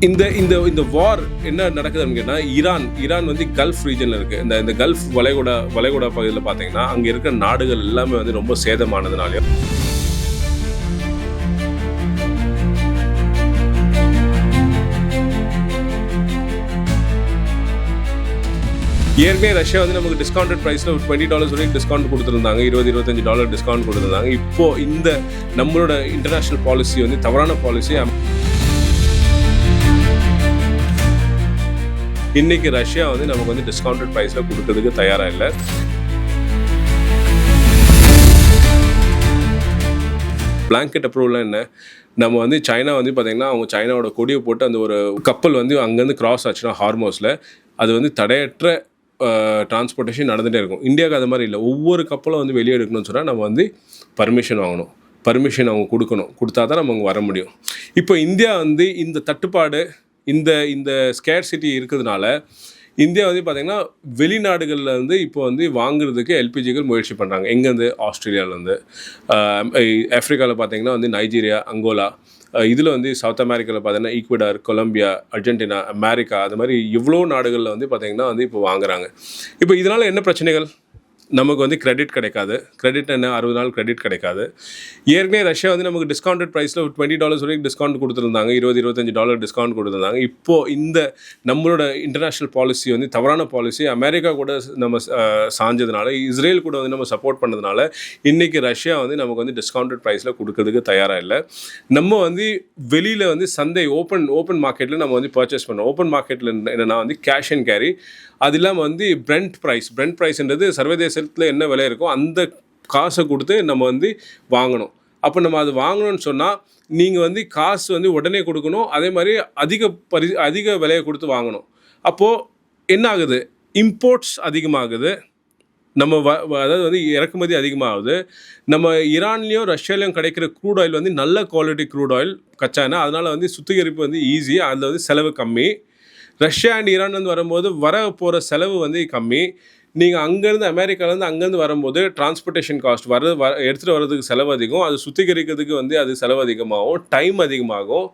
இந்த இந்த இந்த வார் என்ன நடக்குதுன்னு கேட்டால் ஈரான் வந்து கல்ஃப் ரீஜனில் இருக்குது. இந்த கல்ஃப் வளைகுடா பகுதியில் பார்த்தீங்கன்னா அங்கே இருக்கிற நாடுகள் எல்லாமே வந்து ரொம்ப சேதமானதுனாலையும் ஏற்கனவே ரஷ்யா வந்து நமக்கு டிஸ்கவுண்டட் ப்ரைஸில் ஒரு $20 வரைக்கும் டிஸ்கவுண்ட் கொடுத்துருந்தாங்க, $20-25 டிஸ்கவுண்ட் கொடுத்துருந்தாங்க. இப்போது இந்த நம்மளோட இன்டர்நேஷ்னல் பாலிசி வந்து தவறான பாலிசி. இன்னைக்கு ரஷ்யா வந்து நமக்கு வந்து டிஸ்கவுண்டட் ப்ரைஸில் கொடுக்கறதுக்கு தயாராக இல்லை. பிளாங்கெட் அப்ரூவல்லாம் என்ன, நம்ம வந்து சைனா வந்து பார்த்திங்கன்னா அவங்க சைனாவோட கொடியை போட்டு அந்த ஒரு கப்பல் வந்து அங்கேருந்து கிராஸ் ஆச்சுன்னா ஹார்மோஸில் அது வந்து தடையற்ற டிரான்ஸ்போர்ட்டேஷன் நடந்துகிட்டே இருக்கும். இந்தியாவுக்கு அது மாதிரி இல்லை. ஒவ்வொரு கப்பலும் வந்து வெளியே எடுக்கணும்னு சொன்னால் நம்ம வந்து பர்மிஷன் வாங்கணும், பர்மிஷன் அவங்க கொடுத்தா தான் நம்ம அங்கே வர முடியும். இப்போ இந்தியா வந்து இந்த தட்டுப்பாடு இந்த ஸ்கேர்சிட்டி இருக்கிறதுனால இந்தியா வந்து பார்த்திங்கன்னா வெளிநாடுகளில் வந்து இப்போ வந்து வாங்குறதுக்கு எல்பிஜிகள் முயற்சி பண்ணுறாங்க. எங்கேருந்து? ஆஸ்திரேலியாவிலேருந்து, ஆஃப்ரிக்காவில் பார்த்திங்கன்னா வந்து நைஜீரியா, அங்கோலா, இதில் வந்து சவுத் அமெரிக்காவில் பார்த்தீங்கன்னா ஈக்வடார், கொலம்பியா, அர்ஜென்டினா, அமெரிக்கா, அது மாதிரி இவ்வளோ நாடுகளில் வந்து பார்த்திங்கன்னா வந்து இப்போ வாங்குறாங்க. இப்போ இதனால் என்ன பிரச்சனைகள்? நமக்கு வந்து கிரெடிட் கிடைக்காது. கிரெடிட் என்ன, 60 நாள் கிரெடிட் கிடைக்காது. ஏற்கனவே ரஷ்யா வந்து நமக்கு டிஸ்கவுண்டட் ப்ரைஸில் ஒரு $20 வரைக்கும் டிஸ்கவுண்ட் கொடுத்துருந்தாங்க, $20-25 டிஸ்கவுண்ட் கொடுத்துருந்தாங்க. இப்போது இந்த நம்மளோட இன்டர்நேஷ்னல் பாலிசி வந்து தவறான பாலிசி. அமெரிக்கா கூட நம்ம சாஞ்சதுனால, இஸ்ரேல் கூட வந்து நம்ம சப்போர்ட் பண்ணதுனால இன்றைக்கி ரஷ்யா வந்து நமக்கு வந்து டிஸ்கவுண்டட் ப்ரைஸில் கொடுக்கறதுக்கு தயாராக இல்லை. நம்ம வந்து வெளியில் வந்து சந்தை ஓப்பன் மார்க்கெட்டில் நம்ம வந்து பர்ச்சேஸ் பண்ணோம். ஓப்பன் மார்க்கெட்டில் என்னென்னா வந்து கேஷ் அண்ட் கேரி. அது இல்லாமல் வந்து பிரெண்ட் ப்ரைஸ்ன்றது சர்வதேசத்தில் என்ன விலை இருக்கோ அந்த காசை கொடுத்து நம்ம வந்து வாங்கணும். அப்போ நம்ம அது வாங்கணும்னு சொன்னால் நீங்கள் வந்து காசு வந்து உடனே கொடுக்கணும், அதே மாதிரி அதிக விலையை கொடுத்து வாங்கணும். அப்போது என்ன ஆகுது? இம்போர்ட்ஸ் அதிகமாகுது, நம்ம அதாவது வந்து இறக்குமதி அதிகமாகுது. நம்ம ஈரான்லேயும் ரஷ்யாலையும் கிடைக்கிற க்ரூட் ஆயில் வந்து நல்ல குவாலிட்டி க்ரூட் ஆயில் கச்சா எண்ணெய், அதனால் வந்து சுத்திகரிப்பு வந்து ஈஸி, அதில் வந்து செலவு கம்மி. ரஷ்யா அண்ட் ஈரான் வந்து வரும்போது வர போகிற செலவு வந்து கம்மி. நீங்கள் அங்கேருந்து அமெரிக்காலேருந்து அங்கேருந்து வரும்போது டிரான்ஸ்போர்ட்டேஷன் காஸ்ட் எடுத்துகிட்டு வர்றதுக்கு செலவு அதிகம், அது சுத்திகரிக்கிறதுக்கு வந்து அது செலவு அதிகமாகும், டைம் அதிகமாகும்.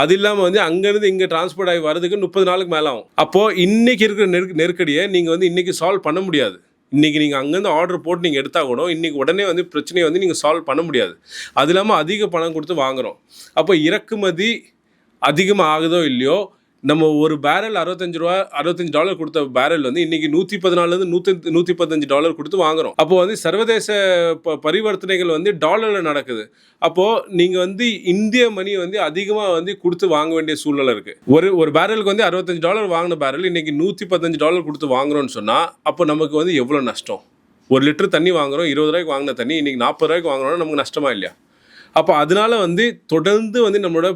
அது இல்லாமல் வந்து அங்கேருந்து இங்கே டிரான்ஸ்போர்ட் ஆகி வரதுக்கு 30 நாளுக்கு மேலே ஆகும். அப்போது இன்றைக்கி இருக்கிற நெருக்கடியை நீங்கள் வந்து இன்றைக்கி சால்வ் பண்ண முடியாது. இன்றைக்கி நீங்கள் அங்கேருந்து ஆர்டர் போட்டு நீங்கள் எடுத்தால் கூட இன்றைக்கி உடனே வந்து பிரச்சனையை வந்து நீங்கள் சால்வ் பண்ண முடியாது. அது இல்லாமல் அதிக பணம் கொடுத்து வாங்குகிறோம். அப்போ இறக்குமதி அதிகமாக ஆகுதோ இல்லையோ, நம்ம ஒரு பேரல் $65 கொடுத்த பேரல் வந்து இன்றைக்கி $114 $115 கொடுத்து வாங்குகிறோம். அப்போது வந்து சர்வதேச பரிவர்த்தனைகள் வந்து டாலரில் நடக்குது. அப்போது நீங்கள் வந்து இந்திய மணி வந்து அதிகமாக வந்து கொடுத்து வாங்க வேண்டிய சூழ்நிலை இருக்குது. ஒரு பேரலுக்கு வந்து $65 வாங்கின பேரல் இன்றைக்கி $115 கொடுத்து வாங்குகிறோன்னு சொன்னால் அப்போ நமக்கு வந்து எவ்வளோ நஷ்டம்? 1 லிட்டர் தண்ணி வாங்குகிறோம், 20 ரூபாய்க்கு வாங்கின தண்ணி இன்றைக்கி 40 ரூபாய்க்கு வாங்குறோன்னா நமக்கு நஷ்டமா இல்லையா? அப்போ அதனால வந்து தொடர்ந்து வந்து நம்மளோட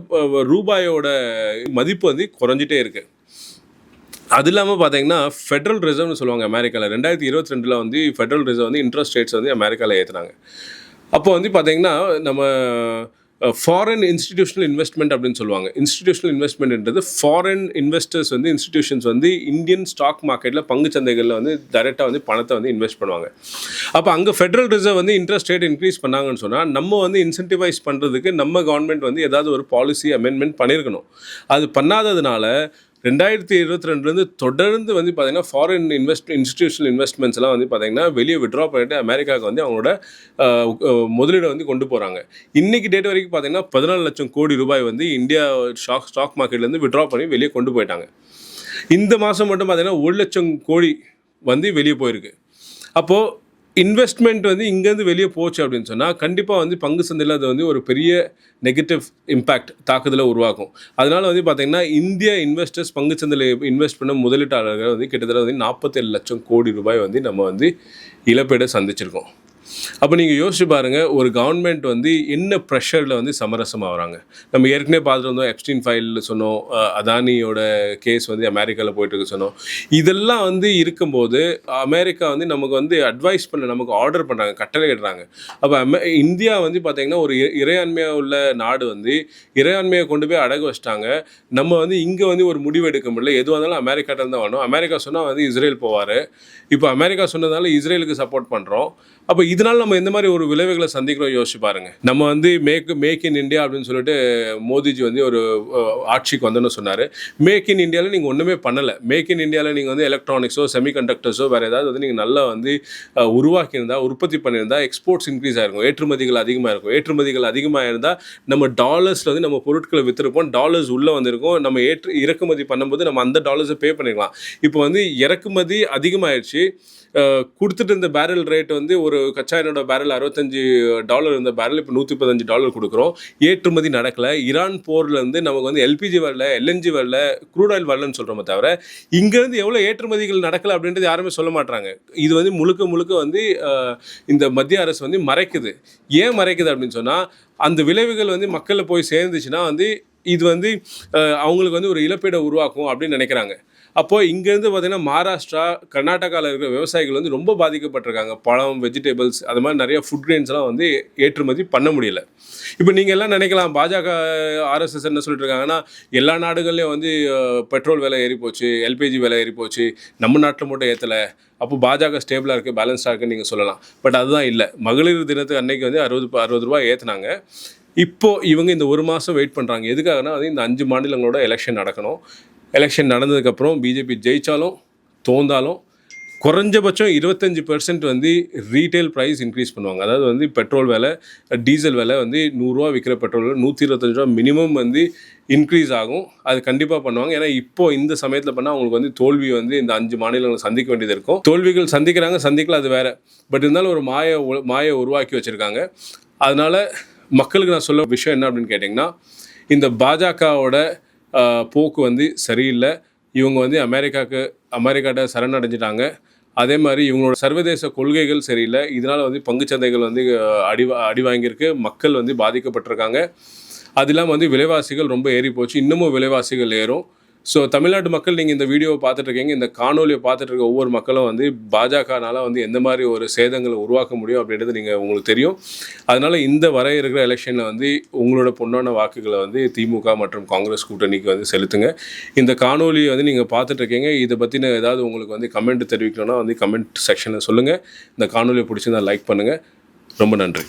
ரூபாயோட மதிப்பு வந்து குறைஞ்சிட்டே இருக்குது. அது இல்லாமல் பார்த்தீங்கன்னா ஃபெட்ரல் ரிசர்வ்னு சொல்லுவாங்க அமெரிக்காவில். 2022 வந்து ஃபெட்ரல் ரிசர்வ் வந்து இன்ட்ரெஸ்ட் ரேட்ஸ் வந்து அமெரிக்காவில் ஏற்றுனாங்க. அப்போ வந்து பார்த்தீங்கன்னா நம்ம ஃபாரின் இன்ஸ்டிடியூஷனல் இன்வெஸ்ட்மெண்ட் அப்படின்னு சொல்லுவாங்க. இன்ஸ்டிடியூஷனல் இன்வெஸ்ட்மெண்ட்ன்றது ஃபாரின் இன்வெஸ்டர்ஸ் வந்து இன்ஸ்டிடியூஷன்ஸ் வந்து இந்தியன் ஸ்டாக் மார்க்கெட்டில் பங்கு சந்தைகளில் வந்து டைரெக்டாக வந்து பணத்தை வந்து இன்வெஸ்ட் பண்ணுவாங்க. அப்போ அங்கே ஃபெட்ரல் ரிசர்வ் வந்து இன்ட்ரெஸ்ட் ரேட் இன்க்ரீஸ் பண்ணாங்கன்னு சொன்னால் நம்ம வந்து இன்சென்டிவைஸ் பண்ணுறதுக்கு நம்ம கவர்மெண்ட் வந்து ஏதாவது ஒரு பாலிசி அமெண்ட்மெண்ட் பண்ணியிருக்கணும். அது பண்ணாததுனால 2022 தொடர்ந்து வந்து பார்த்திங்கன்னா ஃபாரின் இன்ஸ்டிடியூஷனல் இன்வெஸ்ட்மெண்ட்ஸ் எல்லாம் வந்து பார்த்திங்கன்னா வெளியே விட்ரா பண்ணிட்டு அமெரிக்காவுக்கு வந்து அவங்களோட முதலீடை வந்து கொண்டு போகிறாங்க. இன்றைக்கி டேட் வரைக்கும் பார்த்திங்கன்னா 14 லட்சம் கோடி ரூபாய் வந்து இந்தியா ஸ்டாக் மார்க்கெட்லேருந்து விட்ரா பண்ணி வெளியே கொண்டு போயிட்டாங்க. இந்த மாதம் மட்டும் பார்த்திங்கன்னா 1 லட்சம் கோடி வந்து வெளியே போயிருக்கு. அப்போது இன்வெஸ்ட்மெண்ட் வந்து இங்கேருந்து வெளியே போச்சு அப்படின்னு சொன்னால் கண்டிப்பாக வந்து பங்கு சந்தையில் அது வந்து ஒரு பெரிய நெகட்டிவ் இம்பேக்ட் தாக்குதலை உருவாக்கும். அதனால் வந்து பார்த்திங்கன்னா இந்திய இன்வெஸ்டர்ஸ் பங்கு சந்தையில் இன்வெஸ்ட் பண்ண முதலீட்டாளர்கள் வந்து கிட்டத்தட்ட வந்து 47 லட்சம் கோடி ரூபாய் வந்து நம்ம வந்து இழப்பீடை சந்திச்சிருக்கோம். அப்போ நீங்கள் யோசிச்சு பாருங்கள், ஒரு கவர்மெண்ட் வந்து என்ன ப்ரெஷரில் வந்து சமரசமாகறாங்க. நம்ம ஏற்கனவே பார்த்துட்டு வந்தோம், எப்ஸ்டீன் ஃபைல் சொன்னோம், அதானியோட கேஸ் வந்து அமெரிக்காவில் போயிட்டு சொன்னோம். இதெல்லாம் வந்து இருக்கும்போது அமெரிக்கா வந்து நமக்கு வந்து அட்வைஸ் நமக்கு ஆர்டர் பண்ணுறாங்க, கட்டளை இடுறாங்க. அப்போ இந்தியா வந்து பார்த்திங்கன்னா ஒரு இறையாண்மையாக உள்ள நாடு வந்து இறையாண்மையை கொண்டு போய் அடகு வச்சிட்டாங்க. நம்ம வந்து இங்கே வந்து ஒரு முடிவு எடுக்க முடியல. எதுவாக இருந்தாலும் அமெரிக்காட்ட தான் வரணும். அமெரிக்கா சொன்னால் வந்து இஸ்ரேல் போவார். இப்போ அமெரிக்கா சொன்னதால இஸ்ரேலுக்கு சப்போர்ட் பண்ணுறோம். அப்போ இதனால் நம்ம எந்த மாதிரி ஒரு விளைவுகளை சந்திக்கிறோம் யோசிச்சு பாருங்கள். நம்ம வந்து மேக் இன் இந்தியா அப்படின்னு சொல்லிட்டு மோடிஜி வந்து ஒரு ஆட்சிக்கு வந்தோன்னு சொன்னார். மேக் இன் இந்தியாவில் நீங்கள் ஒன்றுமே பண்ணலை. மேக் இன் இந்தியாவில் நீங்கள் வந்து எலக்ட்ரானிக்ஸோ செமிகண்டக்டர்ஸோ வேறு ஏதாவது வந்து நீங்கள் நல்லா வந்து உருவாக்கியிருந்தா, உற்பத்தி பண்ணியிருந்தா எக்ஸ்போர்ட்ஸ் இன்க்ரீஸ் ஆகிருக்கும், ஏற்றுமதிகள் அதிகமாக இருக்கும். ஏற்றுமதிகள் அதிகமாக இருந்தால் நம்ம டாலர்ஸில் வந்து நம்ம பொருட்களை விற்றுருப்போம், டாலர்ஸ் உள்ளே வந்திருக்கும். நம்ம இறக்குமதி பண்ணும்போது நம்ம அந்த டாலர்ஸை பே பண்ணிக்கலாம். இப்போ வந்து இறக்குமதி அதிகமாகிடுச்சு. கொடுத்துட்டு இருந்த பேரல் ரேட் வந்து ஒரு கச்சா எண்ணெயோட பேரல் $65 இருந்த பேரல் இப்போ $115 கொடுக்குறோம். ஏற்றுமதி நடக்கலை. ஈரான் போர்லேருந்து நமக்கு வந்து எல்பிஜி வரல, எல்என்ஜி வரல, க்ரூட் ஆயில் வரலன்னு சொல்கிறோமே தவிர இங்கேருந்து எவ்வளோ ஏற்றுமதிகள் நடக்கலை அப்படின்றது யாருமே சொல்ல மாட்டாங்க. இது வந்து முழுக்க வந்து இந்த மத்திய அரசு வந்து மறைக்குது. ஏன் மறைக்குது அப்படின்னு சொன்னால், அந்த விளைவுகள் வந்து மக்களை போய் சேர்ந்துச்சுன்னா வந்து இது வந்து அவங்களுக்கு வந்து ஒரு இழப்பீடை உருவாக்கும் அப்படின்னு நினைக்கிறாங்க. அப்போது இங்கேருந்து பார்த்திங்கன்னா மகாராஷ்டிரா, கர்நாடகாவில் இருக்கிற விவசாயிகள் வந்து ரொம்ப பாதிக்கப்பட்டிருக்காங்க. பழம், வெஜிடபிள்ஸ் அது மாதிரி நிறைய ஃபுட் கிரெயின்ஸ்லாம் வந்து ஏற்றுமதி பண்ண முடியல. இப்போ நீங்கள் எல்லாம் நினைக்கலாம், பாஜக ஆர்எஸ்எஸ் என்ன சொல்லிட்டு இருக்காங்கன்னா, எல்லா நாடுகள்லேயும் வந்து பெட்ரோல் விலை ஏறி போச்சு, எல்பிஜி விலை ஏறி போச்சு, நம்ம நாட்டில் மட்டும் ஏற்றலை, அப்போ பாஜக ஸ்டேபிளாக இருக்குது, பேலன்ஸ்டாக இருக்குன்னு நீங்கள் சொல்லலாம். பட் அதுதான் இல்லை. மகளிர் தினத்துக்கு அன்றைக்கி வந்து 60 ரூபா ஏற்றினாங்க. இப்போது இவங்க இந்த ஒரு மாதம் வெயிட் பண்ணுறாங்க. எதுக்காகனா வந்து இந்த 5 மாநிலங்களோட எலெக்ஷன் நடக்கணும். எலெக்ஷன் நடந்ததுக்கப்புறம் பிஜேபி ஜெயித்தாலும் தோந்தாலும் குறைஞ்சபட்சம் 25% வந்து ரீட்டைல் ப்ரைஸ் இன்க்ரீஸ் பண்ணுவாங்க. அதாவது வந்து பெட்ரோல் விலை, டீசல் விலை வந்து $100 விற்கிற பெட்ரோல் $125 மினிமம் வந்து இன்க்ரீஸ் ஆகும். அது கண்டிப்பாக பண்ணுவாங்க. ஏன்னா இப்போது இந்த சமயத்தில் பண்ணால் அவங்களுக்கு வந்து தோல்வி வந்து இந்த 5 மாநிலங்களை சந்திக்க வேண்டியது இருக்கும். தோல்விகள் சந்திக்கல, அது வேறு. பட் இருந்தாலும் ஒரு மாயை உருவாக்கி வச்சுருக்காங்க. அதனால் மக்களுக்கு நான் சொல்ல விஷயம் என்ன அப்படின்னு கேட்டிங்கன்னா, இந்த பாஜகவோட போக்கு வந்து சரியில்லை. இவங்க வந்து அமெரிக்காட்ட சரணடைஞ்சிட்டாங்க. அதே மாதிரி இவங்களோட சர்வதேச கொள்கைகள் சரியில்லை. இதனால் வந்து பங்குச்சந்தைகள் வந்து அடி வாங்கியிருக்கு. மக்கள் வந்து பாதிக்கப்பட்டிருக்காங்க. அது இல்லாமல் வந்து விலைவாசிகள் ரொம்ப ஏறி போச்சு. இன்னமும் விலைவாசிகள் ஏறும். ஸோ தமிழ்நாட்டு மக்கள், நீங்கள் இந்த வீடியோவை பார்த்துட்ருக்கீங்க, இந்த காணொலியை பார்த்துட்டு இருக்க ஒவ்வொரு மக்களும் வந்து பாஜகனால் வந்து எந்த மாதிரி ஒரு சேதங்களை உருவாக்க முடியும் அப்படின்றது உங்களுக்கு தெரியும். அதனால் இந்த வர இருக்கிற எலெக்ஷனில் வந்து உங்களோட பொன்னான வாக்குகளை வந்து திமுக மற்றும் காங்கிரஸ் கூட்டணிக்கு வந்து செலுத்துங்க. இந்த காணொலியை வந்து நீங்கள் பார்த்துட்ருக்கீங்க. இதை பற்றின ஏதாவது உங்களுக்கு வந்து கமெண்ட் தெரிவிக்கணும்னா வந்து கமெண்ட் செக்ஷனில் சொல்லுங்கள். இந்த காணொலியை பிடிச்சிருந்தா லைக் பண்ணுங்கள். ரொம்ப நன்றி.